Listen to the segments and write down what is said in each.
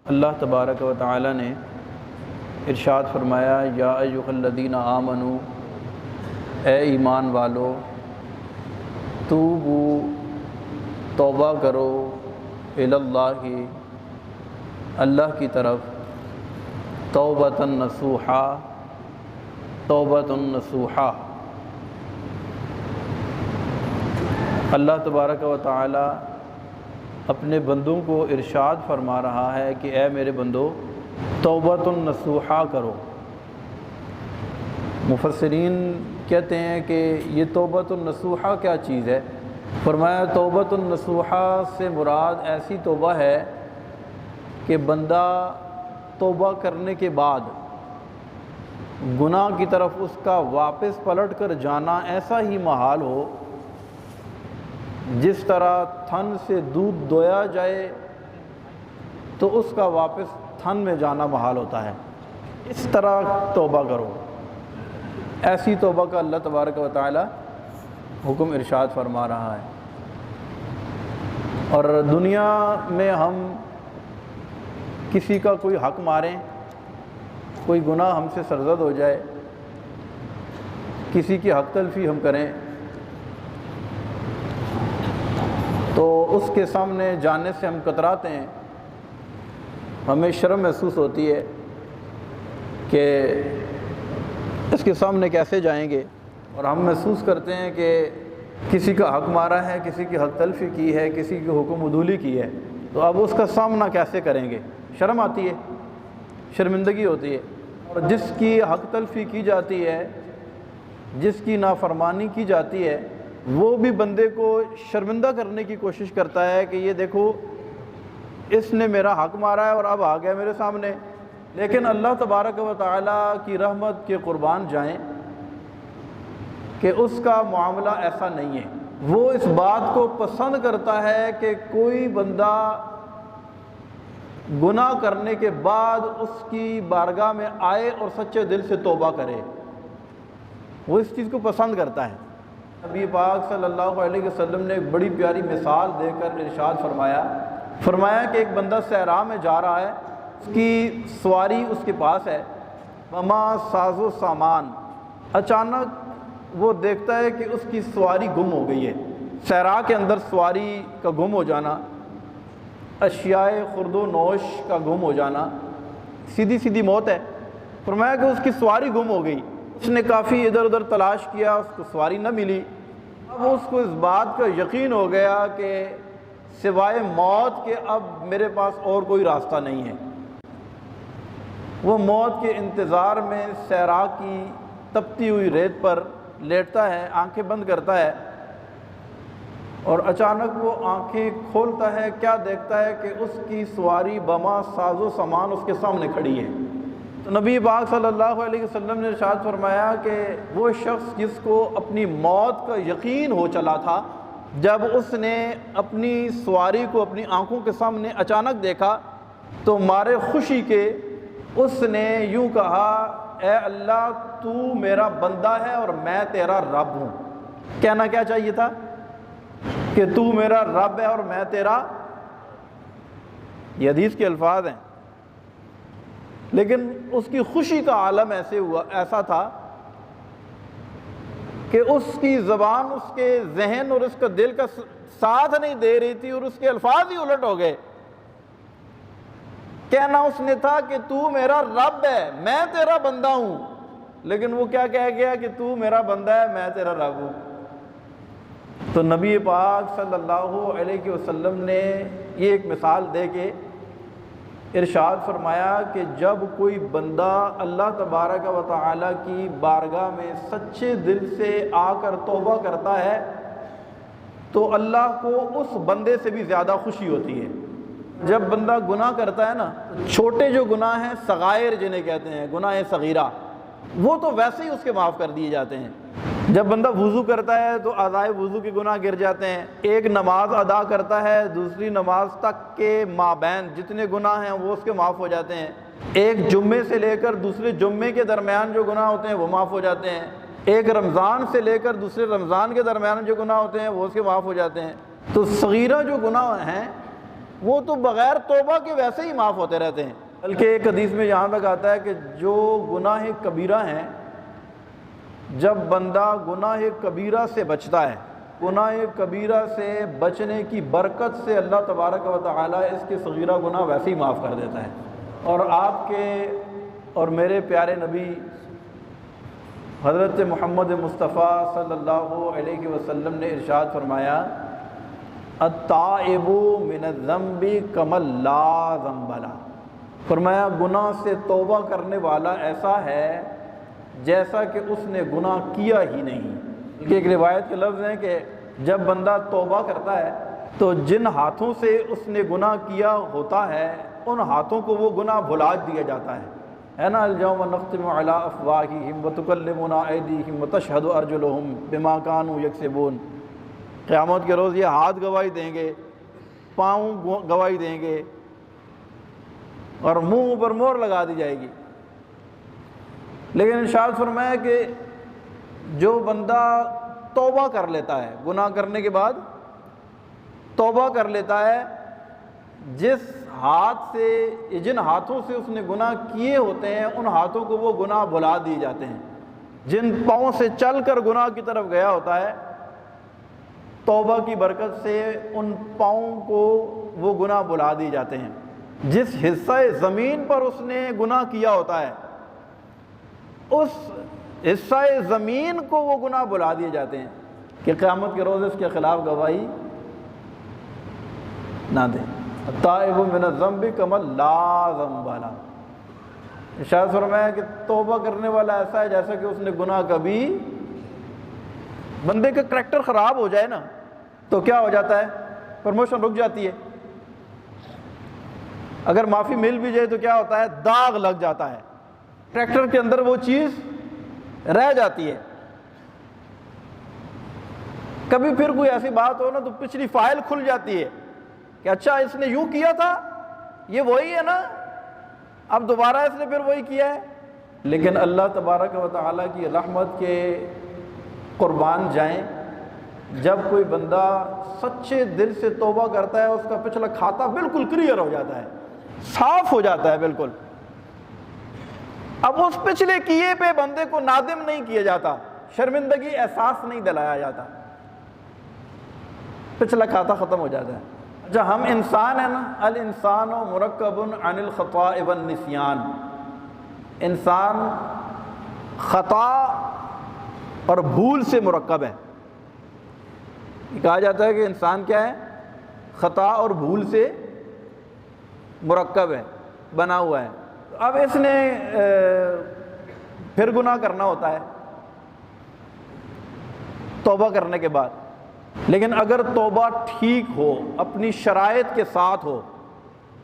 اللہ تبارک و تعالی نے ارشاد فرمایا، یا ایھا الذین آمنو، اے ایمان والو، توبو، توبہ کرو، اللہ، اللہ کی طرف، توبۃ نصوحا، توبۃ نصوحا۔ اللہ تبارک و تعالی اپنے بندوں کو ارشاد فرما رہا ہے کہ اے میرے بندو، توبۃ نصوحا کرو۔ مفسرین کہتے ہیں کہ یہ توبۃ نصوحا کیا چیز ہے؟ فرمایا توبۃ نصوحا سے مراد ایسی توبہ ہے کہ بندہ توبہ کرنے کے بعد گناہ کی طرف اس کا واپس پلٹ کر جانا ایسا ہی محال ہو جس طرح تھن سے دودھ دویا جائے تو اس کا واپس تھن میں جانا محال ہوتا ہے، اس طرح توبہ کرو۔ ایسی توبہ کا اللہ تبارک و تعالی حکم ارشاد فرما رہا ہے۔ اور دنیا میں ہم کسی کا کوئی حق ماریں، کوئی گناہ ہم سے سرزد ہو جائے، کسی کی حق تلفی ہم کریں تو اس کے سامنے جانے سے ہم کتراتے ہیں، ہمیں شرم محسوس ہوتی ہے کہ اس کے سامنے کیسے جائیں گے، اور ہم محسوس کرتے ہیں کہ کسی کا حق مارا ہے، کسی کی حق تلفی کی ہے، کسی کی حکم عدولی کی ہے، تو اب اس کا سامنا کیسے کریں گے؟ شرم آتی ہے، شرمندگی ہوتی ہے۔ اور جس کی حق تلفی کی جاتی ہے، جس کی نافرمانی کی جاتی ہے، وہ بھی بندے کو شرمندہ کرنے کی کوشش کرتا ہے کہ یہ دیکھو اس نے میرا حق مارا ہے اور اب آ گیا میرے سامنے۔ لیکن اللہ تبارک و تعالیٰ کی رحمت کے قربان جائیں کہ اس کا معاملہ ایسا نہیں ہے۔ وہ اس بات کو پسند کرتا ہے کہ کوئی بندہ گناہ کرنے کے بعد اس کی بارگاہ میں آئے اور سچے دل سے توبہ کرے، وہ اس چیز کو پسند کرتا ہے۔ نبی پاک صلی اللہ علیہ وسلم نے ایک بڑی پیاری مثال دے کر ارشاد فرمایا کہ ایک بندہ صحرا میں جا رہا ہے، اس کی سواری اس کے پاس ہے، وما ساز و سامان، اچانک وہ دیکھتا ہے کہ اس کی سواری گم ہو گئی ہے۔ صحرا کے اندر سواری کا گم ہو جانا، اشیاء خرد و نوش کا گم ہو جانا سیدھی سیدھی موت ہے۔ فرمایا کہ اس کی سواری گم ہو گئی، اس نے کافی ادھر ادھر تلاش کیا، اس کو سواری نہ ملی۔ اب اس کو اس بات کا یقین ہو گیا کہ سوائے موت کے اب میرے پاس اور کوئی راستہ نہیں ہے۔ وہ موت کے انتظار میں صحرا کی تپتی ہوئی ریت پر لیٹتا ہے، آنکھیں بند کرتا ہے، اور اچانک وہ آنکھیں کھولتا ہے، کیا دیکھتا ہے کہ اس کی سواری بما ساز و سامان اس کے سامنے کھڑی ہے۔ تو نبی پاک صلی اللہ علیہ وسلم نے ارشاد فرمایا کہ وہ شخص جس کو اپنی موت کا یقین ہو چلا تھا، جب اس نے اپنی سواری کو اپنی آنکھوں کے سامنے اچانک دیکھا تو مارے خوشی کے اس نے یوں کہا، اے اللہ تو میرا بندہ ہے اور میں تیرا رب ہوں۔ کہنا کیا چاہیے تھا؟ کہ تو میرا رب ہے اور میں تیرا، یہ حدیث کے الفاظ ہیں، لیکن اس کی خوشی کا عالم ایسا تھا کہ اس کی زبان اس کے ذہن اور اس کا دل کا ساتھ نہیں دے رہی تھی، اور اس کے الفاظ ہی الٹ ہو گئے۔ کہنا اس نے تھا کہ تو میرا رب ہے، میں تیرا بندہ ہوں، لیکن وہ کیا کہہ گیا کہ تو میرا بندہ ہے، میں تیرا رب ہوں۔ تو نبی پاک صلی اللہ علیہ وسلم نے یہ ایک مثال دے کے ارشاد فرمایا کہ جب کوئی بندہ اللہ تبارک و تعالیٰ کی بارگاہ میں سچے دل سے آ کر توبہ کرتا ہے تو اللہ کو اس بندے سے بھی زیادہ خوشی ہوتی ہے۔ جب بندہ گناہ کرتا ہے نا، چھوٹے جو گناہ ہیں، صغائر جنہیں کہتے ہیں، گناہ صغیرہ، وہ تو ویسے ہی اس کے معاف کر دیے جاتے ہیں۔ جب بندہ وضو کرتا ہے تو اعضائے وضو کے گناہ گر جاتے ہیں، ایک نماز ادا کرتا ہے، دوسری نماز تک کے مابین جتنے گناہ ہیں وہ اس کے معاف ہو جاتے ہیں، ایک جمعے سے لے کر دوسرے جمعے کے درمیان جو گناہ ہوتے ہیں وہ معاف ہو جاتے ہیں، ایک رمضان سے لے کر دوسرے رمضان کے درمیان جو گناہ ہوتے ہیں وہ اس کے معاف ہو جاتے ہیں۔ تو صغیرہ جو گناہ ہیں وہ تو بغیر توبہ کے ویسے ہی معاف ہوتے رہتے ہیں۔ بلکہ ایک حدیث میں یہاں تک آتا ہے کہ جو گناہ کبیرہ ہیں، جب بندہ گناہ کبیرہ سے بچتا ہے، گناہ کبیرہ سے بچنے کی برکت سے اللہ تبارک و تعالیٰ اس کے صغیرہ گناہ ویسے ہی معاف کر دیتا ہے۔ اور آپ کے اور میرے پیارے نبی حضرت محمد مصطفیٰ صلی اللہ علیہ وسلم نے ارشاد فرمایا، التائب من الذنب کمن لا ذنب لہ، فرمایا گناہ سے توبہ کرنے والا ایسا ہے جیسا کہ اس نے گناہ کیا ہی نہیں۔ کہ ایک روایت کے لفظ ہیں کہ جب بندہ توبہ کرتا ہے تو جن ہاتھوں سے اس نے گناہ کیا ہوتا ہے ان ہاتھوں کو وہ گناہ بھلا دیا جاتا ہے نا۔ اليوم نختم علی افواہہم وتکلمنا ایدیہم وتشہد ارجلہم بما کانوا یکسبون، قیامت کے روز یہ ہاتھ گواہی دیں گے، پاؤں گواہی دیں گے، اور منہ پر مہر لگا دی جائے گی۔ لیکن ارشاد فرمایا کہ جو بندہ توبہ کر لیتا ہے، گناہ کرنے کے بعد توبہ کر لیتا ہے، جس ہاتھ سے جن ہاتھوں سے اس نے گناہ کیے ہوتے ہیں ان ہاتھوں کو وہ گناہ بھلا دیے جاتے ہیں۔ جن پاؤں سے چل کر گناہ کی طرف گیا ہوتا ہے، توبہ کی برکت سے ان پاؤں کو وہ گناہ بھلا دیے جاتے ہیں۔ جس حصہ زمین پر اس نے گناہ کیا ہوتا ہے اس حصہ زمین کو وہ گناہ بھلا دیے جاتے ہیں کہ قیامت کے روز اس کے خلاف گواہی نہ دیں۔ التائب من الذنب کمن لا ذنب لہ، ارشاد فرمایا کہ توبہ کرنے والا ایسا ہے جیسا کہ اس نے گناہ کبھی، بندے کا کریکٹر خراب ہو جائے نا تو کیا ہو جاتا ہے، پروموشن رک جاتی ہے، اگر معافی مل بھی جائے تو کیا ہوتا ہے، داغ لگ جاتا ہے، کریکٹر کے اندر وہ چیز رہ جاتی ہے۔ کبھی پھر کوئی ایسی بات ہو نا تو پچھلی فائل کھل جاتی ہے کہ اچھا اس نے یوں کیا تھا، یہ وہی ہے نا، اب دوبارہ اس نے پھر وہی کیا ہے۔ لیکن اللہ تبارک و تعالیٰ کی رحمت کے قربان جائیں، جب کوئی بندہ سچے دل سے توبہ کرتا ہے اس کا پچھلا کھاتا بالکل کلیئر ہو جاتا ہے، صاف ہو جاتا ہے بالکل۔ اب اس پچھلے کیے پہ بندے کو نادم نہیں کیا جاتا، شرمندگی احساس نہیں دلایا جاتا، پچھلا کھاتا ختم ہو جاتا ہے۔ اچھا ہم انسان ہیں نا، الانسان مرکب عن الخطاء والنسیان، انسان خطا اور بھول سے مرکب ہے۔ کہا جاتا ہے کہ انسان کیا ہے، خطا اور بھول سے مرکب ہے، بنا ہوا ہے۔ اب اس نے پھر گناہ کرنا ہوتا ہے توبہ کرنے کے بعد، لیکن اگر توبہ ٹھیک ہو، اپنی شرائط کے ساتھ ہو،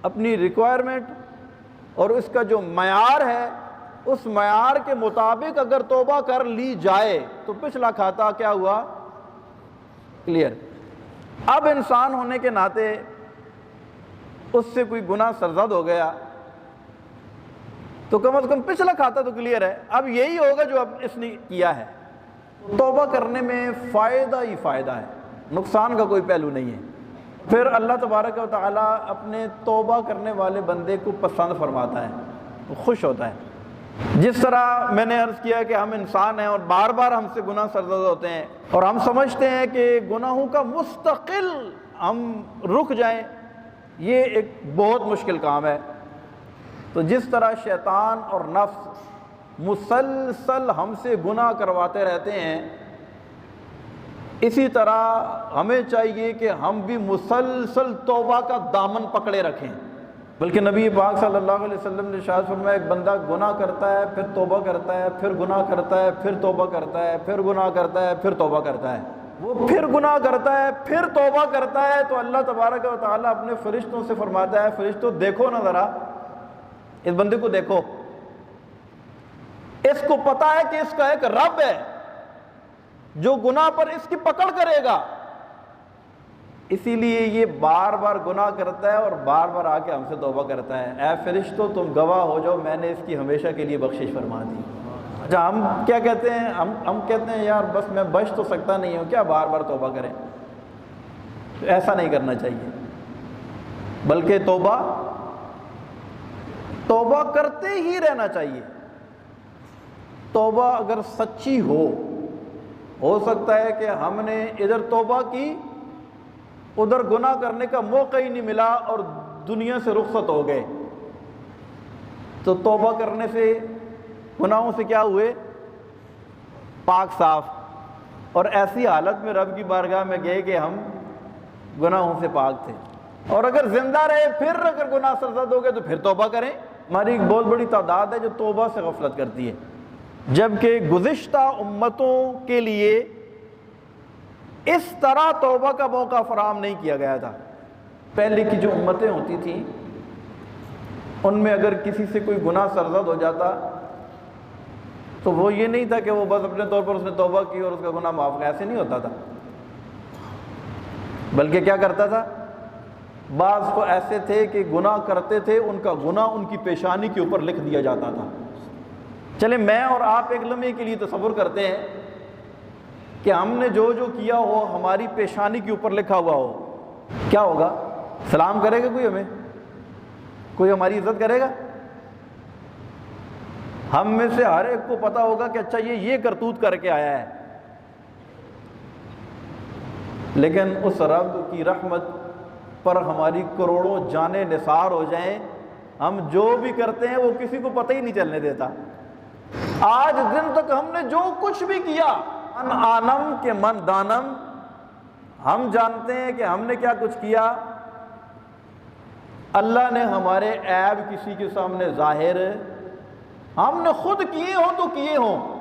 اپنی ریکوائرمنٹ اور اس کا جو معیار ہے اس معیار کے مطابق اگر توبہ کر لی جائے تو پچھلا کھاتا کیا ہوا، کلیئر۔ اب انسان ہونے کے ناطے اس سے کوئی گناہ سرزد ہو گیا تو کم از کم پچھلا کھاتا تو کلیئر ہے، اب یہی ہوگا جو اب اس نے کیا ہے۔ توبہ کرنے میں فائدہ ہی فائدہ ہے، نقصان کا کوئی پہلو نہیں ہے۔ پھر اللہ تبارک و تعالیٰ اپنے توبہ کرنے والے بندے کو پسند فرماتا ہے، خوش ہوتا ہے۔ جس طرح میں نے عرض کیا کہ ہم انسان ہیں اور بار بار ہم سے گناہ سرزد ہوتے ہیں اور ہم سمجھتے ہیں کہ گناہوں کا مستقل ہم رک جائیں، یہ ایک بہت مشکل کام ہے۔ تو جس طرح شیطان اور نفس مسلسل ہم سے گناہ کرواتے رہتے ہیں، اسی طرح ہمیں چاہیے کہ ہم بھی مسلسل توبہ کا دامن پکڑے رکھیں۔ بلکہ نبی پاک صلی اللہ علیہ وسلم نے ارشاد فرمایا، ایک بندہ گناہ کرتا ہے، پھر توبہ کرتا ہے، پھر گناہ کرتا ہے، پھر توبہ کرتا ہے، پھر گناہ کرتا ہے، پھر توبہ کرتا ہے۔ وہ پھر گناہ کرتا ہے، پھر توبہ کرتا ہے تو اللہ تبارک و تعالیٰ اپنے فرشتوں سے فرماتا ہے، فرشتوں دیکھو نا ذرا اس بندے کو، دیکھو اس کو پتا ہے کہ اس کا ایک رب ہے جو گناہ پر اس کی پکڑ کرے گا، اسی لیے یہ بار بار گناہ کرتا ہے اور بار بار آ کے ہم سے توبہ کرتا ہے۔ اے فرشتوں تم گواہ ہو جاؤ، میں نے اس کی ہمیشہ کے لیے بخشش فرما دی۔ اچھا ہم کیا کہتے ہیں، ہم کہتے ہیں یار بس میں بچ تو سکتا نہیں ہوں، کیا بار بار توبہ کریں؟ ایسا نہیں کرنا چاہیے۔ بلکہ توبہ کرتے ہی رہنا چاہیے۔ توبہ اگر سچی ہو سکتا ہے کہ ہم نے ادھر توبہ کی، ادھر گناہ کرنے کا موقع ہی نہیں ملا اور دنیا سے رخصت ہو گئے، تو توبہ کرنے سے گناہوں سے کیا ہوئے؟ پاک صاف، اور ایسی حالت میں رب کی بارگاہ میں گئے کہ ہم گناہوں سے پاک تھے۔ اور اگر زندہ رہے پھر اگر گناہ سرزد ہو گئے تو پھر توبہ کریں۔ ہماری ایک بہت بڑی تعداد ہے جو توبہ سے غفلت کرتی ہے، جبکہ گزشتہ امتوں کے لیے اس طرح توبہ کا موقع فراہم نہیں کیا گیا تھا۔ پہلے کی جو امتیں ہوتی تھیں ان میں اگر کسی سے کوئی گناہ سرزد ہو جاتا تو وہ یہ نہیں تھا کہ وہ بس اپنے طور پر اس نے توبہ کی اور اس کا گناہ معاف کیا، ایسے نہیں ہوتا تھا، بلکہ کیا کرتا تھا؟ بعض کو ایسے تھے کہ گناہ کرتے تھے، ان کا گناہ ان کی پیشانی کے اوپر لکھ دیا جاتا تھا۔ چلے میں اور آپ ایک لمحے کے لیے تصور کرتے ہیں کہ ہم نے جو کیا ہو ہماری پیشانی کے اوپر لکھا ہوا ہو، کیا ہوگا؟ سلام کرے گا کوئی ہمیں؟ کوئی ہماری عزت کرے گا؟ ہم میں سے ہر ایک کو پتہ ہوگا کہ اچھا یہ کرتوت کر کے آیا ہے۔ لیکن اس رب کی رحمت پر ہماری کروڑوں جانیں نثار ہو جائیں، ہم جو بھی کرتے ہیں وہ کسی کو پتہ ہی نہیں چلنے دیتا۔ آج دن تک ہم نے جو کچھ بھی کیا، من آنم کے من دانم، ہم جانتے ہیں کہ ہم نے کیا کچھ کیا۔ اللہ نے ہمارے عیب کسی کے سامنے ظاہر ہم نے خود کیے ہوں تو کیے ہوں،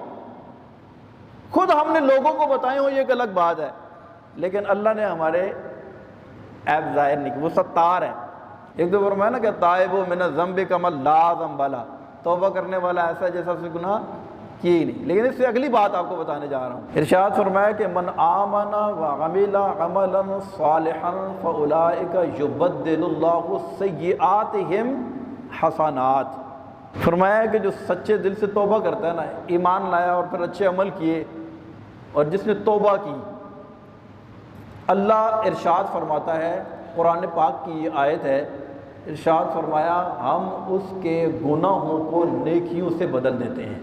خود ہم نے لوگوں کو بتائے ہوں، یہ ایک الگ بات ہے، لیکن اللہ نے ہمارے عیب ظاہر نہیں کی، وہ ستار ہے۔ ایک دو فرمایا نا کہ تائب من الذنب کمن لا ذنب لہ، توبہ کرنے والا ایسا جیسا اس نے گناہ کیے ہی نہیں۔ لیکن اس سے اگلی بات آپ کو بتانے جا رہا ہوں۔ ارشاد فرمایا کہ من آمن وعمل عملا صالحا فاولئک یبدل اللہ سیئاتہم حسنات۔ فرمایا کہ جو سچے دل سے توبہ کرتا ہے نا، ایمان لایا اور پھر اچھے عمل کیے، اور جس نے توبہ کی، اللہ ارشاد فرماتا ہے، قرآن پاک کی یہ آیت ہے، ارشاد فرمایا ہم اس کے گناہوں کو نیکیوں سے بدل دیتے ہیں۔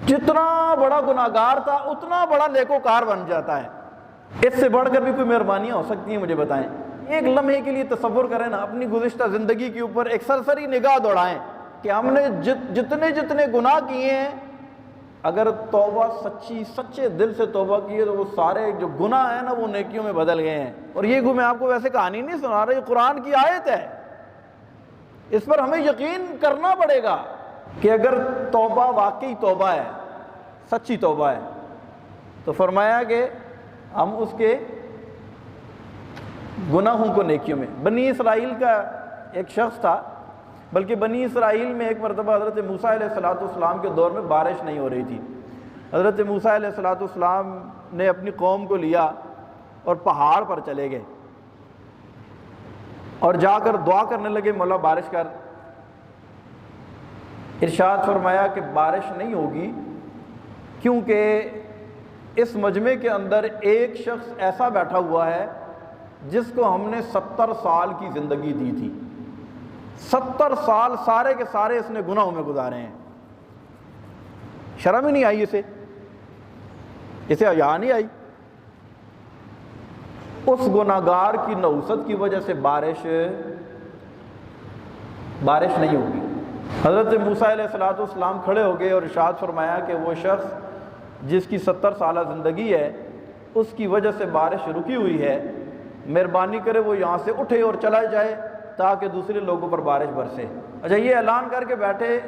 جتنا بڑا گناہگار تھا اتنا بڑا نیکوکار بن جاتا ہے۔ اس سے بڑھ کر بھی کوئی مہربانیاں ہو سکتی ہیں؟ مجھے بتائیں۔ ایک لمحے کے لیے تصور کریں نا، اپنی گزشتہ زندگی کے اوپر ایک سرسری نگاہ دوڑائیں کہ ہم نے جتنے گناہ کیے ہیں، اگر توبہ سچے دل سے توبہ کی ہے تو وہ سارے جو گناہ ہیں نا وہ نیکیوں میں بدل گئے ہیں۔ اور یہ میں آپ کو ویسے کہانی نہیں سنا رہا، یہ قرآن کی آیت ہے، اس پر ہمیں یقین کرنا پڑے گا کہ اگر توبہ واقعی توبہ ہے، سچی توبہ ہے، تو فرمایا کہ ہم اس کے گناہوں کو نیکیوں میں۔ بنی اسرائیل کا ایک شخص تھا، بلکہ بنی اسرائیل میں ایک مرتبہ حضرت موسیٰ علیہ السلام کے دور میں بارش نہیں ہو رہی تھی۔ حضرت موسیٰ علیہ السلام نے اپنی قوم کو لیا اور پہاڑ پر چلے گئے اور جا کر دعا کرنے لگے، مولا بارش کر۔ ارشاد فرمایا کہ بارش نہیں ہوگی کیونکہ اس مجمع کے اندر ایک شخص ایسا بیٹھا ہوا ہے جس کو ہم نے 70 سال کی زندگی دی تھی، 70 سال سارے کے سارے اس نے گناہوں میں گزارے ہیں۔ شرم ہی نہیں آئی اسے حیا نہیں آئی۔ اس گناہگار کی نحوست کی وجہ سے بارش نہیں ہوگی۔ حضرت موسیٰ علیہ السلام کھڑے ہو گئے اور ارشاد فرمایا کہ وہ شخص جس کی 70 سالہ زندگی ہے، اس کی وجہ سے بارش رکی ہوئی ہے، مہربانی کرے وہ یہاں سے اٹھے اور چلا جائے تاکہ دوسرے لوگوں پر بارش برسے۔ اچھا، یہ اعلان کر کے بیٹھے،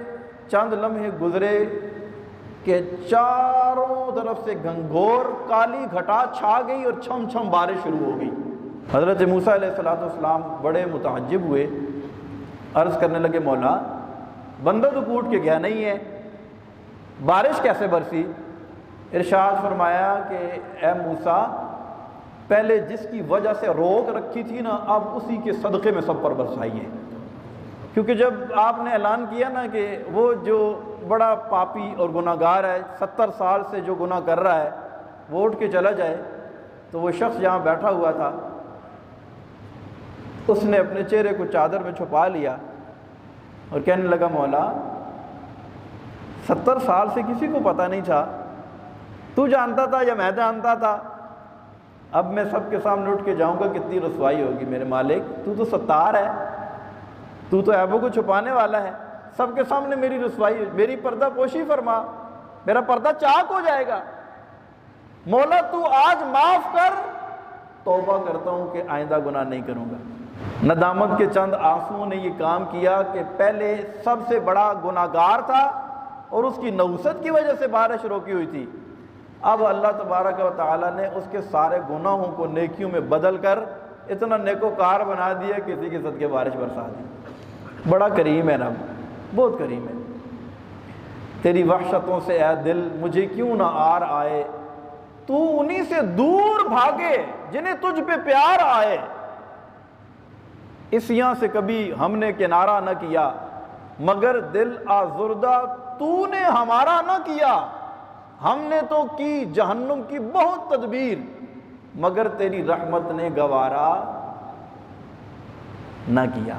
چند لمحے گزرے کہ چاروں طرف سے گھنگھور کالی گھٹا چھا گئی اور چھم چھم بارش شروع ہو گئی۔ حضرت موسیٰ علیہ السلام بڑے متعجب ہوئے، عرض کرنے لگے، مولا بندہ تو کوٹ کے گیا نہیں ہے، بارش کیسے برسی؟ ارشاد فرمایا کہ اے موسیٰ، پہلے جس کی وجہ سے روک رکھی تھی نا، اب اسی کے صدقے میں سب پر برسائیے۔ کیونکہ جب آپ نے اعلان کیا نا کہ وہ جو بڑا پاپی اور گناہگار ہے، 70 سال سے جو گناہ کر رہا ہے، وہ اٹھ کے چلا جائے، تو وہ شخص جہاں بیٹھا ہوا تھا اس نے اپنے چہرے کو چادر میں چھپا لیا اور کہنے لگا مولا 70 سال سے کسی کو پتہ نہیں تھا، تو جانتا تھا یا میں جانتا تھا؟ اب میں سب کے سامنے اٹھ کے جاؤں گا، کتنی رسوائی ہوگی میرے مالک، تو ستار ہے، تو عیبوں کو چھپانے والا ہے، سب کے سامنے میری رسوائی، میری پردہ پوشی فرما، میرا پردہ چاک ہو جائے گا، مولا تو آج معاف کر، توبہ کرتا ہوں کہ آئندہ گناہ نہیں کروں گا۔ ندامت کے چند آنسوؤں نے یہ کام کیا کہ پہلے سب سے بڑا گناہگار تھا اور اس کی نوست کی وجہ سے بارش روکی ہوئی تھی، اب اللہ تبارک و تعالیٰ نے اس کے سارے گناہوں کو نیکیوں میں بدل کر اتنا نیکوکار بنا دیا، کسی کے صدقے بارش برسا دی۔ بڑا کریم ہے رب، بہت کریم ہے۔ تیری وحشتوں سے اے دل مجھے کیوں نہ آر آئے، تو انہی سے دور بھاگے جنہیں تجھ پہ پیار آئے۔ اس یہاں سے کبھی ہم نے کنارہ نہ کیا، مگر دل آزردہ تو نے ہمارا نہ کیا، ہم نے تو کی جہنم کی بہت تدبیر، مگر تیری رحمت نے گوارا نہ کیا۔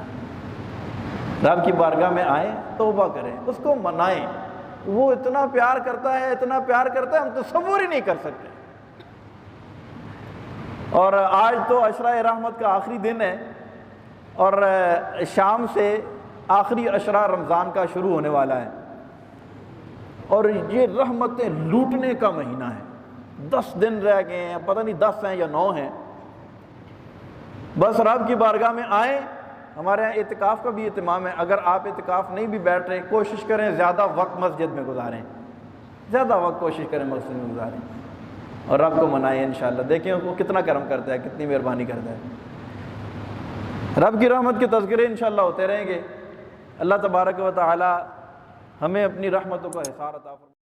رب کی بارگاہ میں آئیں، توبہ کریں، اس کو منائیں، وہ اتنا پیار کرتا ہے، اتنا پیار کرتا ہے، ہم تصور ہی نہیں کر سکتے۔ اور آج تو عشرہ رحمت کا آخری دن ہے، اور شام سے آخری عشرہ رمضان کا شروع ہونے والا ہے، اور یہ رحمتیں لوٹنے کا مہینہ ہے۔ 10 دن رہ گئے ہیں، پتہ نہیں 10 ہیں یا 9 ہیں۔ بس رب کی بارگاہ میں آئیں۔ ہمارے یہاں اعتکاف کا بھی اہتمام ہے، اگر آپ اعتکاف نہیں بھی بیٹھ رہے، کوشش کریں زیادہ وقت مسجد میں گزاریں، زیادہ وقت کوشش کریں مسجد میں گزاریں، اور رب کو منائیں انشاءاللہ، دیکھیں وہ کتنا کرم کرتا ہے، کتنی مہربانی کرتا ہے۔ رب کی رحمت کے تذکرے انشاءاللہ ہوتے رہیں گے۔ اللہ تبارک و تعالی ہمیں اپنی رحمتوں کا حصار عطا فرمائے۔